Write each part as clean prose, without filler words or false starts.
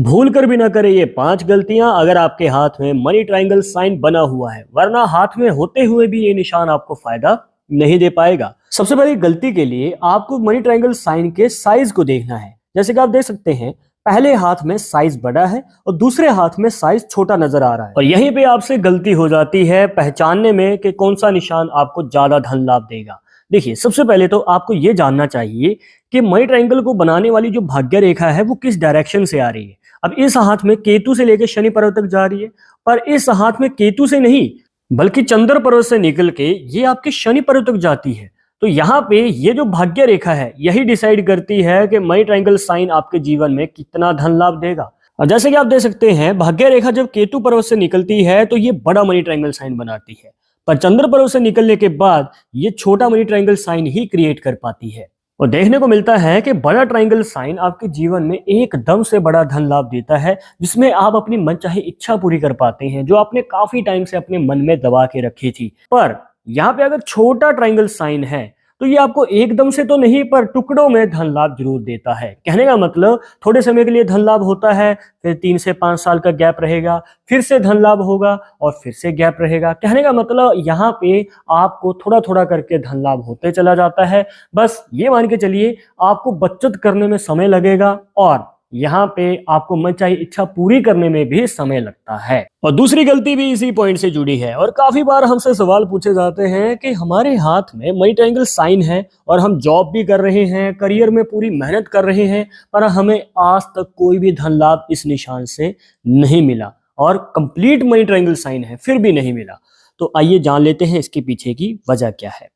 भूल कर भी ना करें ये 5 गलतियां अगर आपके हाथ में मनी ट्रायंगल साइन बना हुआ है, वरना हाथ में होते हुए भी ये निशान आपको फायदा नहीं दे पाएगा। सबसे पहली गलती के लिए आपको मनी ट्रायंगल साइन के साइज को देखना है। जैसे कि आप देख सकते हैं, पहले हाथ में साइज बड़ा है और दूसरे हाथ में साइज छोटा नजर आ रहा है, और यहीं पे आपसे गलती हो जाती है पहचानने में कि कौन सा निशान आपको ज्यादा धन लाभ देगा। देखिए, सबसे पहले तो आपको ये जानना चाहिए कि मनी ट्रायंगल को बनाने वाली जो भाग्य रेखा है वो किस डायरेक्शन से आ रही है। अब इस हाथ में केतु से लेकर शनि पर्वत तक जा रही है, पर इस हाथ में केतु से नहीं बल्कि चंद्र पर्वत से निकल के ये आपके शनि पर्वत तक जाती है। तो यहाँ पे ये जो भाग्य रेखा है यही डिसाइड करती है कि मनी ट्रायंगल साइन आपके जीवन में कितना धन लाभ देगा। और जैसे कि आप देख सकते हैं, भाग्य रेखा जब केतु पर्वत से निकलती है तो ये बड़ा मनी ट्रायंगल साइन बनाती है, पर चंद्र पर्वत से निकलने के बाद ये छोटा मनी ट्रायंगल साइन ही क्रिएट कर पाती है। और देखने को मिलता है कि बड़ा ट्रायंगल साइन आपके जीवन में एकदम से बड़ा धन लाभ देता है, जिसमें आप अपनी मनचाही इच्छा पूरी कर पाते हैं जो आपने काफी टाइम से अपने मन में दबा के रखी थी। पर यहाँ पे अगर छोटा ट्रायंगल साइन है तो ये आपको एकदम से तो नहीं, पर टुकड़ों में धन लाभ जरूर देता है। कहने का मतलब, थोड़े समय के लिए धन लाभ होता है, फिर 3 से 5 साल का गैप रहेगा, फिर से धन लाभ होगा और फिर से गैप रहेगा। कहने का मतलब यहाँ पे आपको थोड़ा थोड़ा करके धन लाभ होते चला जाता है। बस ये मान के चलिए, आपको बचत करने में समय लगेगा और यहाँ पे आपको मनचाही इच्छा पूरी करने में भी समय लगता है। और दूसरी गलती भी इसी पॉइंट से जुड़ी है, और काफी बार हमसे सवाल पूछे जाते हैं कि हमारे हाथ में मनी ट्रायंगल साइन है और हम जॉब भी कर रहे हैं, करियर में पूरी मेहनत कर रहे हैं, पर हमें आज तक कोई भी धन लाभ इस निशान से नहीं मिला, और कंप्लीट मनी ट्रायंगल साइन है फिर भी नहीं मिला। तो आइए जान लेते हैं इसके पीछे की वजह क्या है।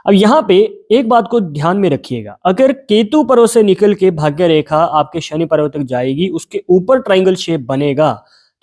अब यहाँ पे एक बात को ध्यान में रखिएगा, अगर केतु पर्वत से निकल के भाग्य रेखा आपके शनि पर्वत तक जाएगी, उसके ऊपर ट्रायंगल शेप बनेगा,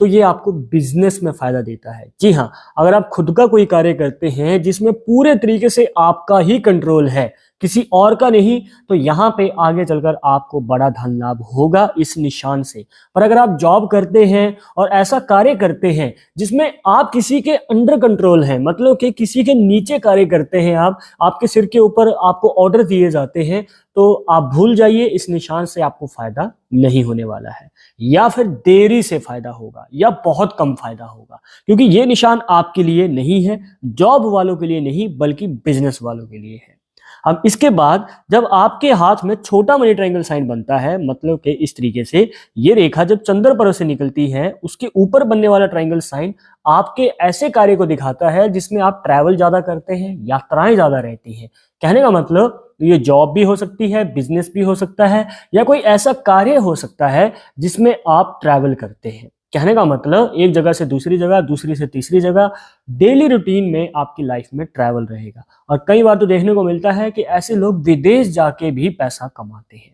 तो ये आपको बिजनेस में फायदा देता है। जी हाँ, अगर आप खुद का कोई कार्य करते हैं जिसमें पूरे तरीके से आपका ही कंट्रोल है, किसी और का नहीं, तो यहाँ पे आगे चलकर आपको बड़ा धन लाभ होगा इस निशान से। पर अगर आप जॉब करते हैं और ऐसा कार्य करते हैं जिसमें आप किसी के अंडर कंट्रोल हैं, मतलब कि किसी के नीचे कार्य करते हैं, आप आपके सिर के ऊपर आपको ऑर्डर दिए जाते हैं, तो आप भूल जाइए, इस निशान से आपको फायदा नहीं होने वाला है, या फिर देरी से फायदा होगा या बहुत कम फायदा होगा, क्योंकि ये निशान आपके लिए नहीं है, जॉब वालों के लिए नहीं बल्कि बिजनेस वालों के लिए है। अब इसके बाद जब आपके हाथ में छोटा मनी ट्रायंगल साइन बनता है, मतलब कि इस तरीके से ये रेखा जब चंद्र पर्वत से निकलती है, उसके ऊपर बनने वाला ट्रायंगल साइन आपके ऐसे कार्य को दिखाता है जिसमें आप ट्रैवल ज्यादा करते हैं, यात्राएं ज्यादा रहती हैं। कहने का मतलब, ये जॉब भी हो सकती है, बिजनेस भी हो सकता है, या कोई ऐसा कार्य हो सकता है जिसमें आप ट्रैवल करते हैं। कहने का मतलब, एक जगह से दूसरी जगह, दूसरी से तीसरी जगह, डेली रूटीन में आपकी लाइफ में ट्रैवल रहेगा। और कई बार तो देखने को मिलता है कि ऐसे लोग विदेश जाके भी पैसा कमाते हैं।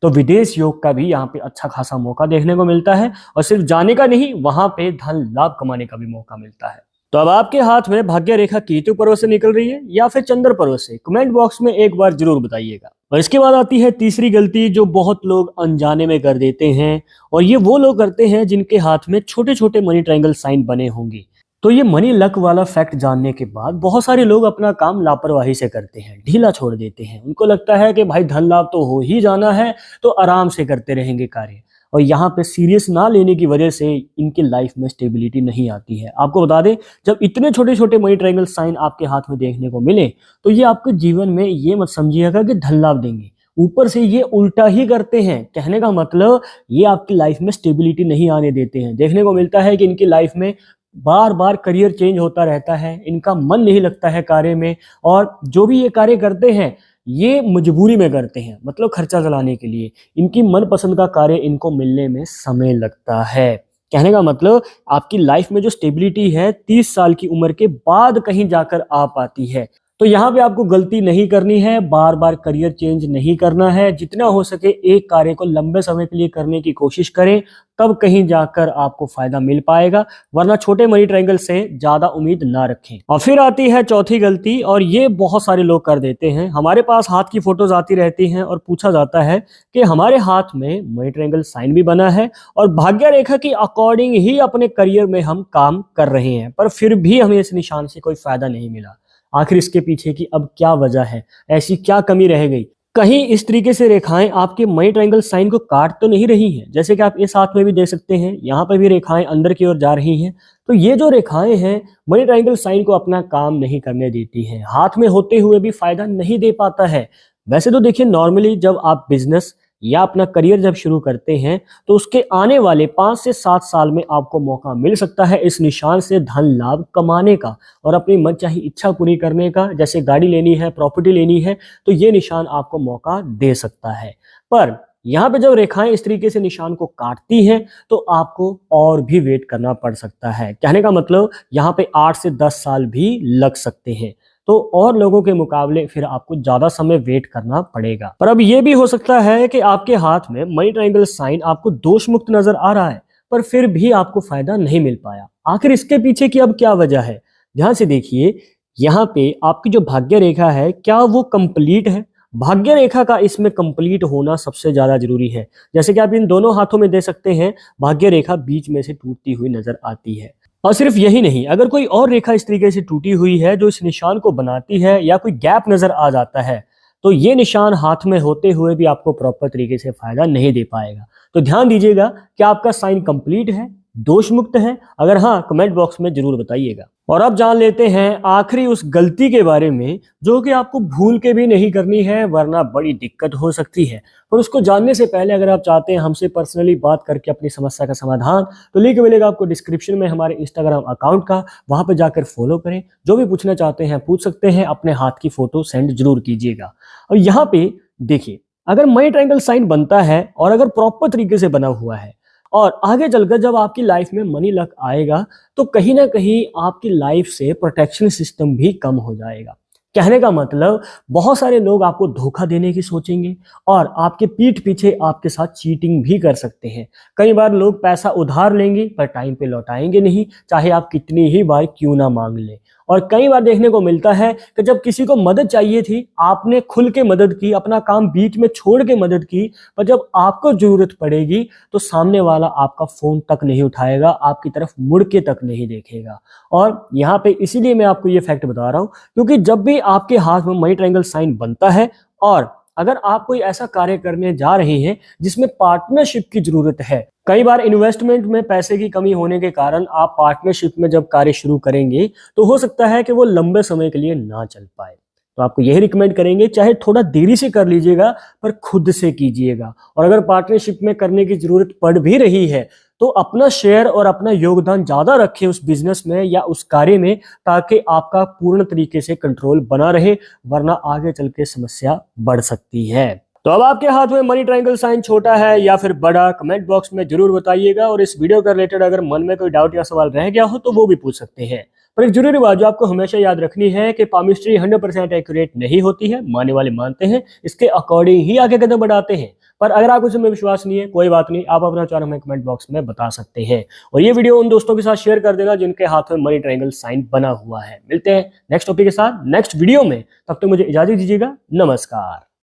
तो विदेश योग का भी यहाँ पे अच्छा खासा मौका देखने को मिलता है, और सिर्फ जाने का नहीं, वहां पे धन लाभ कमाने का भी मौका मिलता है। तो अब आपके हाथ में भाग्य रेखा केतु पर्वत से निकल रही है या फिर चंद्र पर्वत से, कमेंट बॉक्स में एक बार जरूर बताइएगा। और इसके बाद आती है तीसरी गलती जो बहुत लोग अनजाने में कर देते हैं, और ये वो लोग करते हैं जिनके हाथ में छोटे छोटे मनी ट्रायंगल साइन बने होंगे। तो ये मनी लक वाला फैक्ट जानने के बाद बहुत सारे लोग अपना काम लापरवाही से करते हैं, ढीला छोड़ देते हैं। उनको लगता है कि भाई धन लाभ तो हो ही जाना है, तो आराम से करते रहेंगे कार्य, और यहाँ पे सीरियस ना लेने की वजह से इनकी लाइफ में स्टेबिलिटी नहीं आती है। आपको बता दें, जब इतने छोटे छोटे मनी ट्रायंगल साइन आपके हाथ में देखने को मिले, तो ये आपके जीवन में ये मत समझिएगा कि धन लाभ देंगे, ऊपर से ये उल्टा ही करते हैं। कहने का मतलब, ये आपकी लाइफ में स्टेबिलिटी नहीं आने देते हैं। देखने को मिलता है कि इनकी लाइफ में बार बार करियर चेंज होता रहता है, इनका मन नहीं लगता है कार्य में, और जो भी ये कार्य करते हैं ये मजबूरी में करते हैं, मतलब खर्चा चलाने के लिए। इनकी मनपसंद का कार्य इनको मिलने में समय लगता है। कहने का मतलब, आपकी लाइफ में जो स्टेबिलिटी है 30 साल की उम्र के बाद कहीं जाकर आ पाती है। तो यहाँ पे आपको गलती नहीं करनी है, बार बार करियर चेंज नहीं करना है। जितना हो सके एक कार्य को लंबे समय के लिए करने की कोशिश करें, तब कहीं जाकर आपको फायदा मिल पाएगा, वरना छोटे मनी ट्रायंगल से ज्यादा उम्मीद ना रखें। और फिर आती है चौथी गलती, और ये बहुत सारे लोग कर देते हैं। हमारे पास हाथ की फोटोज आती रहती हैं और पूछा जाता है कि हमारे हाथ में मनी ट्रायंगल साइन भी बना है और भाग्य रेखा की अकॉर्डिंग ही अपने करियर में हम काम कर रहे हैं, पर फिर भी हमें इस निशान से कोई फायदा नहीं मिला। आखिर इसके पीछे की अब क्या वजह है, ऐसी क्या कमी रह गई? कहीं इस तरीके से रेखाएं आपके मनी ट्रायंगल साइन को काट तो नहीं रही हैं, जैसे कि आप इस हाथ में भी देख सकते हैं, यहाँ पे भी रेखाएं अंदर की ओर जा रही हैं। तो ये जो रेखाएं हैं मनी ट्रायंगल साइन को अपना काम नहीं करने देती हैं, हाथ में होते हुए भी फायदा नहीं दे पाता है। वैसे तो देखिए, नॉर्मली जब आप बिजनेस या अपना करियर जब शुरू करते हैं तो उसके आने वाले 5 से 7 साल में आपको मौका मिल सकता है इस निशान से धन लाभ कमाने का और अपनी मनचाही इच्छा पूरी करने का। जैसे गाड़ी लेनी है, प्रॉपर्टी लेनी है, तो ये निशान आपको मौका दे सकता है। पर यहाँ पे जब रेखाएं इस तरीके से निशान को काटती हैं तो आपको और भी वेट करना पड़ सकता है। कहने का मतलब यहाँ पे 8 से 10 साल भी लग सकते हैं, तो और लोगों के मुकाबले फिर आपको ज्यादा समय वेट करना पड़ेगा। पर अब ये भी हो सकता है कि आपके हाथ में मनी ट्रायंगल साइन आपको दोष मुक्त नजर आ रहा है, पर फिर भी आपको फायदा नहीं मिल पाया। आखिर इसके पीछे की अब क्या वजह है? ध्यान से देखिए, यहाँ पे आपकी जो भाग्य रेखा है, क्या वो कंप्लीट है? भाग्य रेखा का इसमें कंप्लीट होना सबसे ज्यादा जरूरी है। जैसे कि आप इन दोनों हाथों में देख सकते हैं, भाग्य रेखा बीच में से टूटती हुई नजर आती है। और सिर्फ यही नहीं, अगर कोई और रेखा इस तरीके से टूटी हुई है जो इस निशान को बनाती है या कोई गैप नजर आ जाता है, तो ये निशान हाथ में होते हुए भी आपको प्रॉपर तरीके से फायदा नहीं दे पाएगा। तो ध्यान दीजिएगा कि आपका साइन कंप्लीट है, दोष मुक्त है। अगर हाँ, कमेंट बॉक्स में जरूर बताइएगा। और अब जान लेते हैं आखिरी उस गलती के बारे में जो कि आपको भूल के भी नहीं करनी है, वरना बड़ी दिक्कत हो सकती है। और उसको जानने से पहले अगर आप चाहते हैं हमसे पर्सनली बात करके अपनी समस्या का समाधान, तो लिंक मिलेगा आपको डिस्क्रिप्शन में हमारे इंस्टाग्राम अकाउंट का, वहां पर जाकर फॉलो करें। जो भी पूछना चाहते हैं पूछ सकते हैं, अपने हाथ की फोटो सेंड जरूर कीजिएगा। और यहाँ पे देखिए, अगर मनी ट्रायंगल साइन बनता है और अगर प्रॉपर तरीके से बना हुआ है और आगे चलकर जब आपकी लाइफ में मनी लक आएगा, तो कहीं ना कहीं आपकी लाइफ से प्रोटेक्शन सिस्टम भी कम हो जाएगा। कहने का मतलब, बहुत सारे लोग आपको धोखा देने की सोचेंगे और आपके पीठ पीछे आपके साथ चीटिंग भी कर सकते हैं। कई बार लोग पैसा उधार लेंगे पर टाइम पे लौटाएंगे नहीं, चाहे आप कितनी ही बार क्यों ना मांग लें। और कई बार देखने को मिलता है कि जब किसी को मदद चाहिए थी, आपने खुल के मदद की, अपना काम बीच में छोड़ के मदद की, पर जब आपको जरूरत पड़ेगी तो सामने वाला आपका फोन तक नहीं उठाएगा, आपकी तरफ मुड़ के तक नहीं देखेगा। और यहाँ पे इसीलिए मैं आपको ये फैक्ट बता रहा हूँ, क्योंकि जब भी आपके हाथ में मनी ट्रायंगल साइन बनता है और अगर आप कोई ऐसा कार्य करने जा रहे हैं जिसमें पार्टनरशिप की जरूरत है, कई बार इन्वेस्टमेंट में पैसे की कमी होने के कारण आप पार्टनरशिप में जब कार्य शुरू करेंगे तो हो सकता है कि वो लंबे समय के लिए ना चल पाए। तो आपको यही रिकमेंड करेंगे, चाहे थोड़ा देरी से कर लीजिएगा पर खुद से कीजिएगा। और अगर पार्टनरशिप में करने की जरूरत पड़ भी रही है तो अपना शेयर और अपना योगदान ज्यादा रखें उस बिजनेस में या उस कार्य में, ताकि आपका पूर्ण तरीके से कंट्रोल बना रहे, वरना आगे चल के समस्या बढ़ सकती है। तो अब आपके हाथ में मनी ट्रायंगल साइन छोटा है या फिर बड़ा, कमेंट बॉक्स में जरूर बताइएगा। और इस वीडियो का रिलेटेड अगर मन में कोई डाउट या सवाल रह गया हो तो वो भी पूछ सकते हैं। पर एक जरूरी बात जो आपको हमेशा याद रखनी है कि पामिस्ट्री 100% एक्यूरेट नहीं होती है। मानने वाले मानते हैं, इसके अकॉर्डिंग ही आगे कदम बढ़ाते हैं। पर अगर आपको इसमें विश्वास नहीं है, कोई बात नहीं, आप अपना विचार हमें कमेंट बॉक्स में बता सकते हैं। और ये वीडियो उन दोस्तों के साथ शेयर कर देना जिनके हाथ में मनी ट्रायंगल साइन बना हुआ है। मिलते हैं नेक्स्ट टॉपिक के साथ नेक्स्ट वीडियो में, तब तक मुझे इजाजत दीजिएगा। नमस्कार।